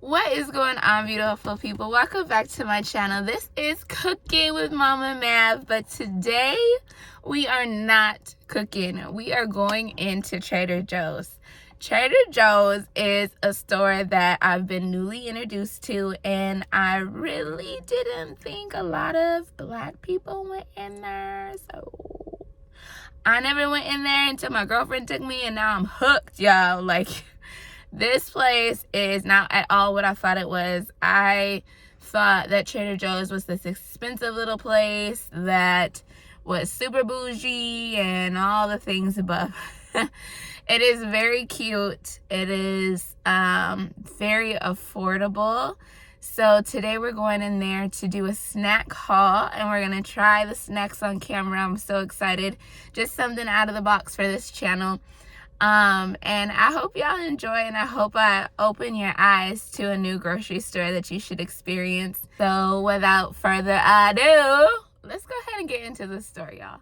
What is going on, beautiful people? Welcome back to my channel. This is Cooking with Mama Mav, but today we are not cooking. We are going into Trader Joe's. Trader Joe's is a store that I've been newly introduced to, and I really didn't think a lot of black people went in there, so I never went in there until my girlfriend took me, and now I'm hooked, y'all. Like, this place is not at all what I thought it was. I thought that Trader Joe's was this expensive little place that was super bougie and all the things above. It is very cute. It is very affordable. So today we're going in there to do a snack haul, and we're going to try the snacks on camera. I'm so excited. Just something out of the box for this channel. And I hope y'all enjoy, and I hope I open your eyes to a new grocery store that you should experience. So without further ado, let's go ahead and get into the store, y'all.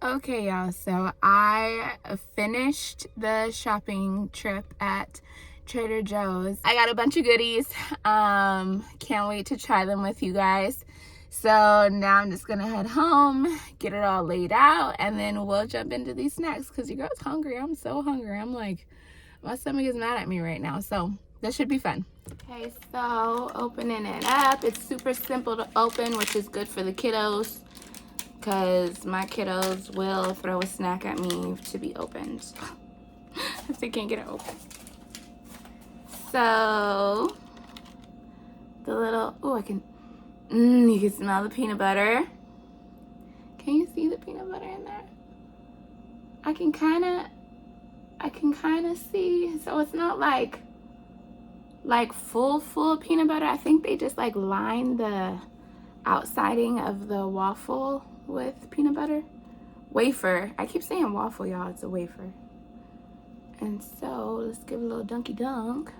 Okay, y'all, so I finished the shopping trip at Trader Joe's. I got a bunch of goodies. Can't wait to try them with you guys. So now I'm just gonna head home, get it all laid out, and then we'll jump into these snacks because your girl's hungry. I'm so hungry. I'm like, my stomach is mad at me right now. So this should be fun. Okay, so opening it up. It's super simple to open, which is good for the kiddos, because my kiddos will throw a snack at me to be opened if they can't get it open. So the little, oh, I can, you can smell the peanut butter. Can you see the peanut butter in there? I can kind of see. So it's not like full peanut butter. I think they just like line the outsiding of the waffle with peanut butter. Wafer. I keep saying waffle, y'all. It's a wafer. And so let's give it a little dunky dunk.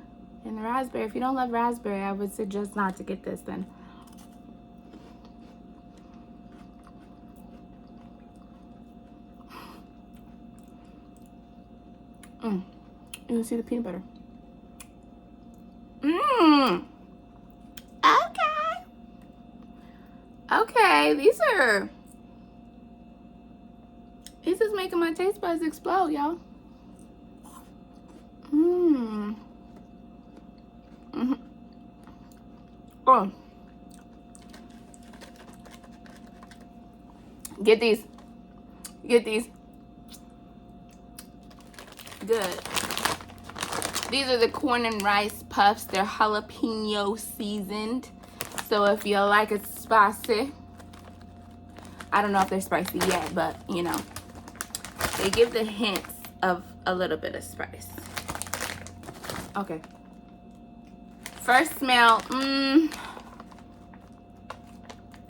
And the raspberry. If you don't love raspberry, I would suggest not to get this then. You can see the peanut butter. Okay, these is making my taste buds explode, y'all. Oh. Get these. Good. These are the corn and rice puffs. They're jalapeno seasoned. So if you like it spicy, I don't know if they're spicy yet, but you know, they give the hints of a little bit of spice. Okay. First smell,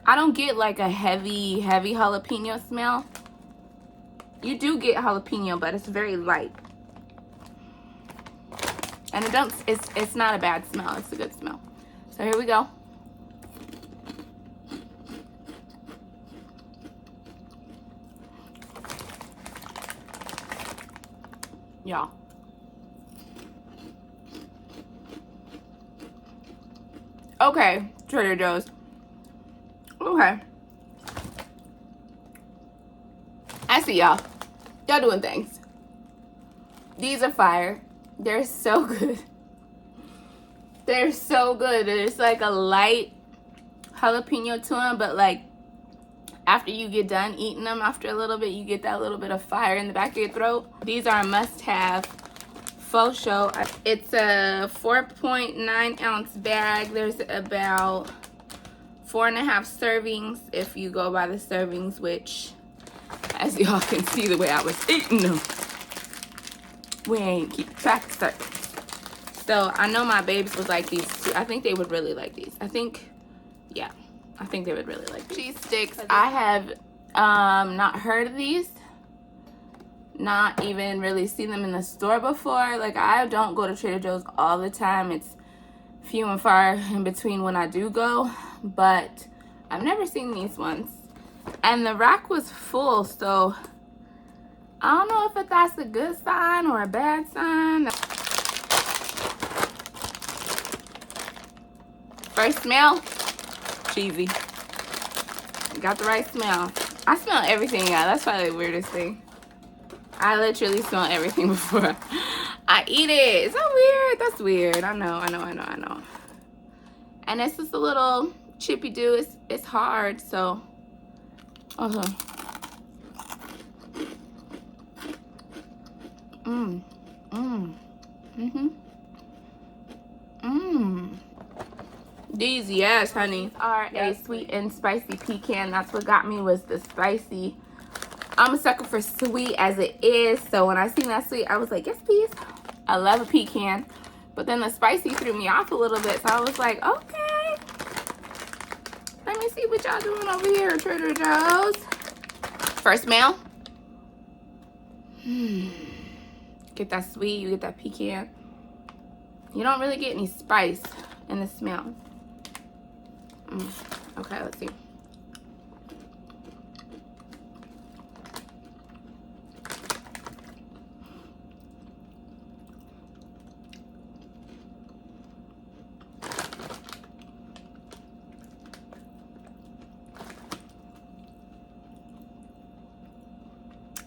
I don't get like a heavy jalapeno smell. You do get jalapeno, but it's very light. And it's not a bad smell, it's a good smell. So here we go. Y'all. Okay, Trader Joe's. Okay. I see y'all. Y'all doing things. These are fire. They're so good. They're so good. It's like a light jalapeno to them, but like after you get done eating them, after a little bit, you get that little bit of fire in the back of your throat. These are a must-have faux show. It's a 4.9 ounce bag. There's about 4.5 servings if you go by the servings, which, as y'all can see the way I was eating them, we ain't keep track of servings. So I know my babes would like these too. I think they would really like these. I think they would really like these. Cheese sticks. I have not heard of these. Not even really seen them in the store before. Like, I don't go to Trader Joe's all the time. It's few and far in between when I do go, but I've never seen these ones. And the rack was full, so I don't know if that's a good sign or a bad sign. First smell, cheesy. Got the right smell. I smell everything, y'all. That's probably the weirdest thing. I literally smell everything before I eat it. It's so weird. That's weird. I know. And it's just a little chippy do. It's hard, so. These, yes, honey, are a sweet and spicy pecan. That's what got me, was the spicy. I'm a sucker for sweet as it is, so when I seen that sweet, I was like, yes, please. I love a pecan, but then the spicy threw me off a little bit, so I was like, okay, let me see what y'all doing over here at Trader Joe's. First smell. Get that sweet, you get that pecan. You don't really get any spice in the smell. Okay, let's see.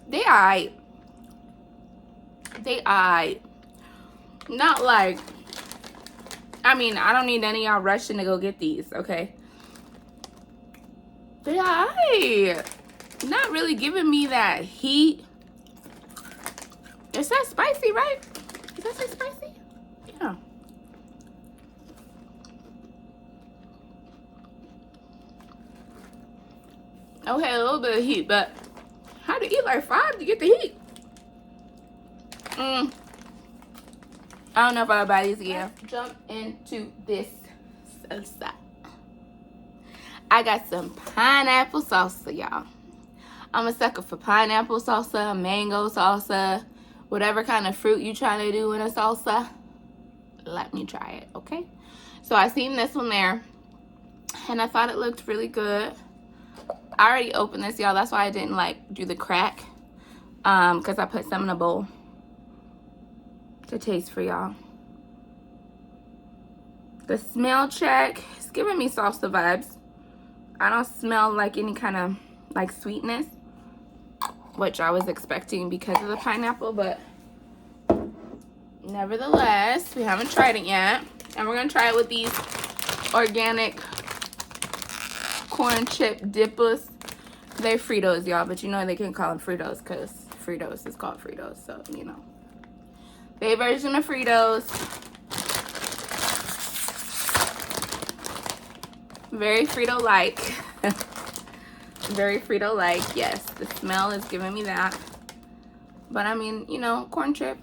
They aight. Not like, I mean, I don't need any of y'all rushing to go get these, okay? They aight. Not really giving me that heat. It says spicy, right? Does that say spicy? Yeah. Okay, a little bit of heat, but how to eat like 5 to get the heat? I don't know if I'll buy these again. Let's jump into this salsa. I got some pineapple salsa, y'all. I'm a sucker for pineapple salsa, mango salsa, whatever kind of fruit you trying to do in a salsa. Let me try it, okay? So I seen this one there, and I thought it looked really good. I already opened this, y'all. That's why I didn't like do the crack, because I put some in a bowl to taste for y'all. The smell check, it's giving me salsa vibes. I don't smell like any kind of like sweetness, which I was expecting because of the pineapple, but nevertheless, we haven't tried it yet. And we're gonna try it with these organic corn chip dippers. They're Fritos, y'all, but you know they can call them Fritos because Fritos is called Fritos, so you know. Their version of Fritos. Very Frito-like. Very Frito-like, yes. The smell is giving me that. But I mean, you know, corn chip.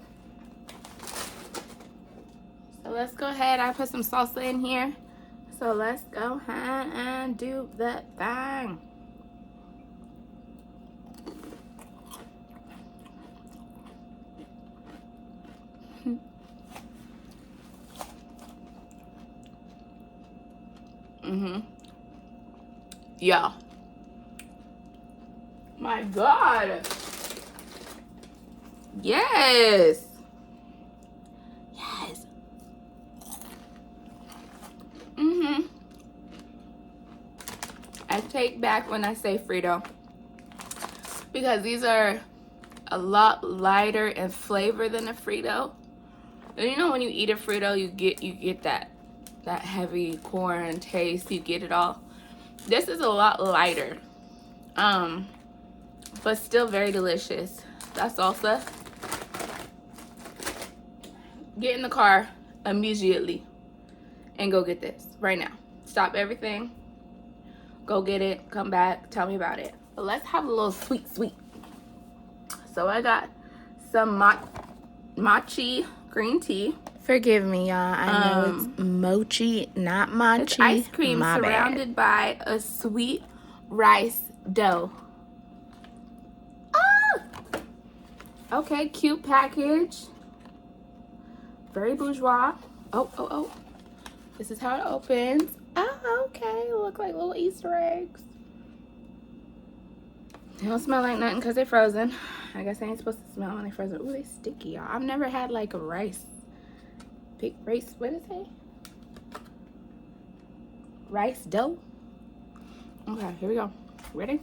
So let's go ahead. I put some salsa in here. So let's go ahead and do that thing. Yeah. My God. Yes. Yes. I take back when I say Frito, because these are a lot lighter in flavor than a Frito. And you know when you eat a Frito, you get that heavy corn taste. You get it all. This is a lot lighter, but still very delicious. That salsa get in the car immediately and go get this right now. Stop everything. Go get it. Come back. Tell me about it. But let's have a little sweet. So I got some Mochi Green Tea. Forgive me, y'all. I know it's mochi, not mochi. It's ice cream surrounded by a sweet rice dough. Ah! Okay, cute package. Very bourgeois. Oh. This is how it opens. Oh, okay. Look like little Easter eggs. They don't smell like nothing because they're frozen. I guess they ain't supposed to smell when they're frozen. Ooh, they sticky, y'all. I've never had like a rice. Big rice, what did it say? Rice dough. Okay, here we go. Ready?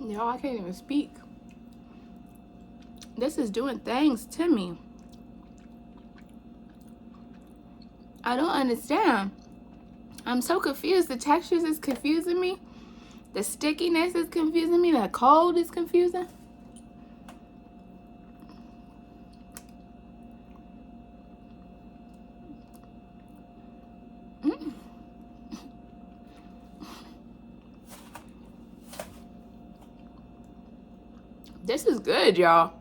Y'all, I can't even speak. This is doing things to me. I don't understand. I'm so confused. The textures is confusing me. The stickiness is confusing me. The cold is confusing. This is good, y'all.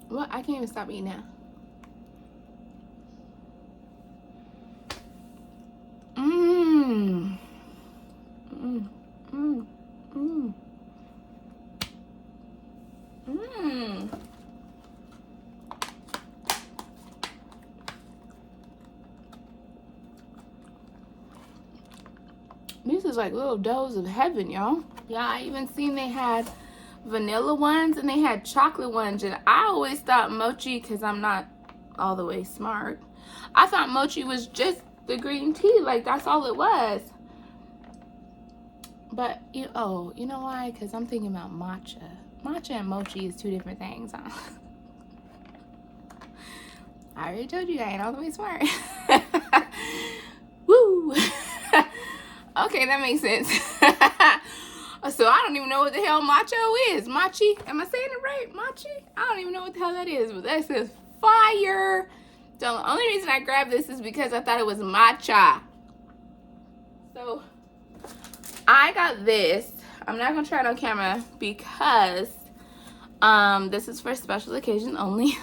What? I can't even stop eating now. These is like little doughs of heaven, y'all. Yeah, I even seen they had vanilla ones and they had chocolate ones, and I always thought mochi, because I'm not all the way smart, I thought mochi was just the green tea, like that's all it was. But you know why? Because I'm thinking about matcha. Matcha and mochi is two different things, huh? I already told you I ain't all the way smart. Woo. Okay, that makes sense. So I don't even know what the hell macho is. Machi? Am I saying it right? Machi? I don't even know what the hell that is, but that says fire. So the only reason I grabbed this is because I thought it was matcha. So I got this. I'm not gonna try it on camera because this is for special occasion only.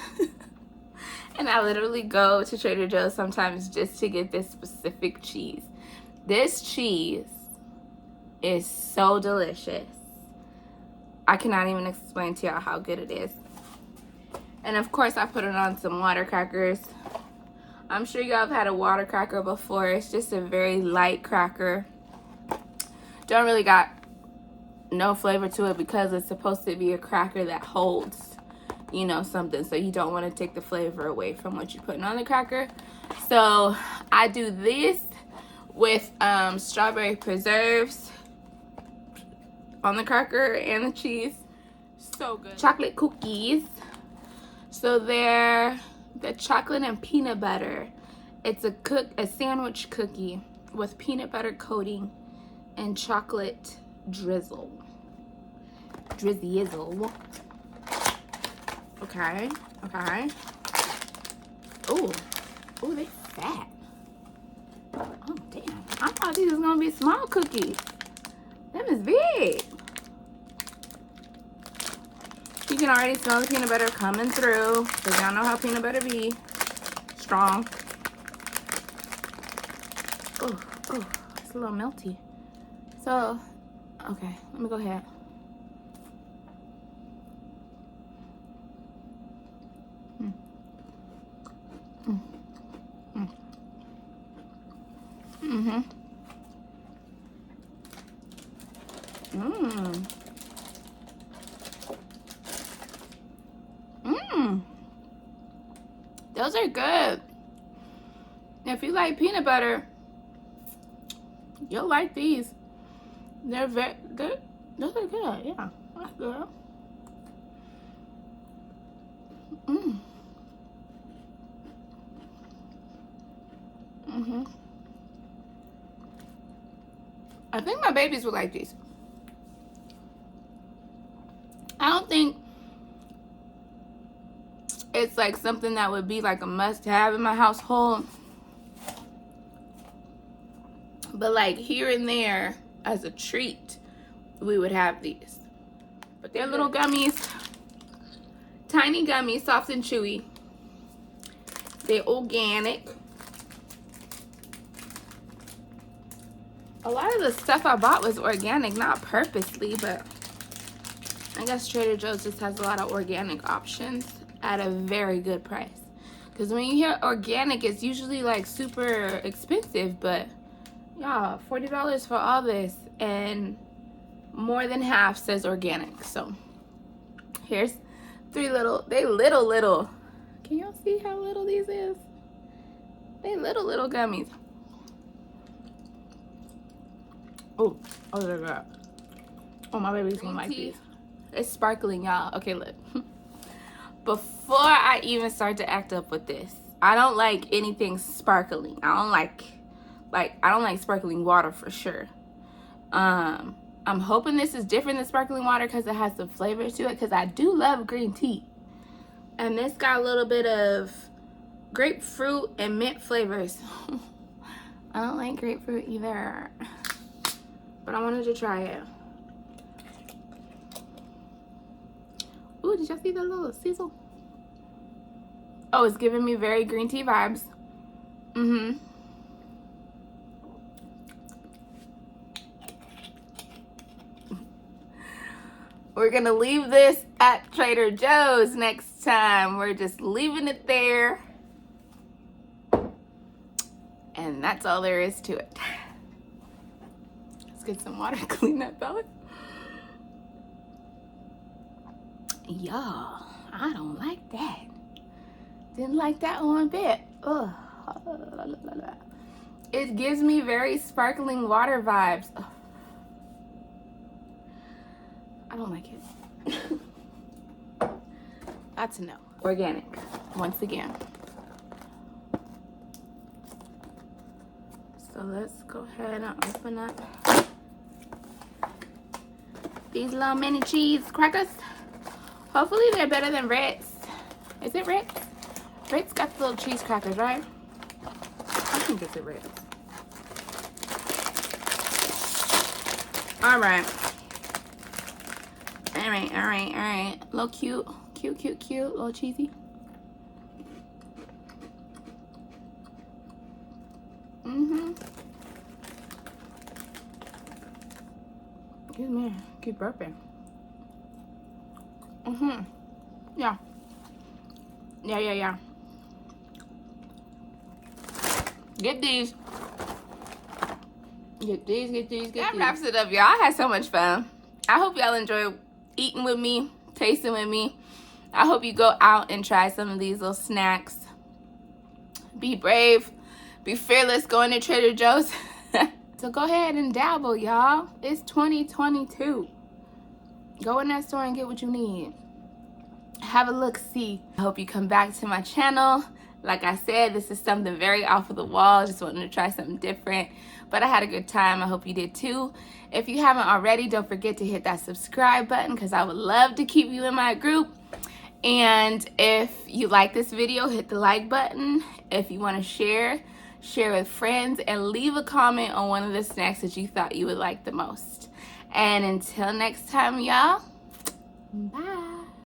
And I literally go to Trader Joe's sometimes just to get this specific cheese. This cheese is so delicious. I cannot even explain to y'all how good it is. And of course I put it on some water crackers. I'm sure y'all have had a water cracker before. It's just a very light cracker. Don't really got no flavor to it because it's supposed to be a cracker that holds, you know, something. So you don't want to take the flavor away from what you're putting on the cracker. So I do this with strawberry preserves on the cracker and the cheese. So good. Chocolate cookies. So they're the chocolate and peanut butter. It's a sandwich cookie with peanut butter coating and chocolate drizzle. Drizzle. Okay. Ooh, they fat. Oh, damn. I thought these was gonna be small cookies. Them is big. You can already smell the peanut butter coming through, because y'all know how peanut butter be. Strong. Oh, it's a little melty. So, okay, let me go ahead. Those are good. If you like peanut butter, you'll like these. They're very good. Those are good, yeah. That's good. Mm. Mm-hmm. I think my babies would like these. I don't think it's like something that would be like a must-have in my household. But like here and there, as a treat, we would have these. But they're little gummies. Tiny gummies, soft and chewy. They're organic. A lot of the stuff I bought was organic, not purposely, but I guess Trader Joe's just has a lot of organic options at a very good price. Because when you hear organic, it's usually like super expensive, but y'all, $40 for all this, and more than half says organic. So here's three little, they little. Can y'all see how little these is? They little gummies. Oh, they're good. Oh, my baby's gonna like these. It's sparkling, y'all. Okay, look. Before I even start to act up with this, I don't like anything sparkling. I don't like sparkling water for sure. I'm hoping this is different than sparkling water because it has some flavor to it, because I do love green tea. And this got a little bit of grapefruit and mint flavors. I don't like grapefruit either, but I wanted to try it. Ooh, did y'all see the little sizzle? Oh, it's giving me very green tea vibes. Mm-hmm. We're gonna leave this at Trader Joe's next time. We're just leaving it there. And that's all there is to it. Let's get some water to clean that palate. Y'all, I don't like that. Didn't like that one bit. Ugh. It gives me very sparkling water vibes. Ugh. I don't like it. That's a no. Organic, once again. So let's go ahead and open up these little mini cheese crackers. Hopefully they're better than Ritz. Is it Ritz? Ritz got the little cheese crackers, right? I think it's a Ritz. All right. All right. A little cute. Cute. A little cheesy. Excuse me. Keep burping. Yeah. Get these. That wraps it up, y'all. I had so much fun. I hope y'all enjoy eating with me, tasting with me. I hope you go out and try some of these little snacks. Be brave. Be fearless going to Trader Joe's. So go ahead and dabble, y'all. It's 2022. Go in that store and get what you need. Have a look-see. I hope you come back to my channel. Like I said, this is something very off of the wall. Just wanted to try something different. But I had a good time. I hope you did too. If you haven't already, don't forget to hit that subscribe button, because I would love to keep you in my group. And if you like this video, hit the like button. If you want to share with friends, and leave a comment on one of the snacks that you thought you would like the most. And until next time, y'all, bye.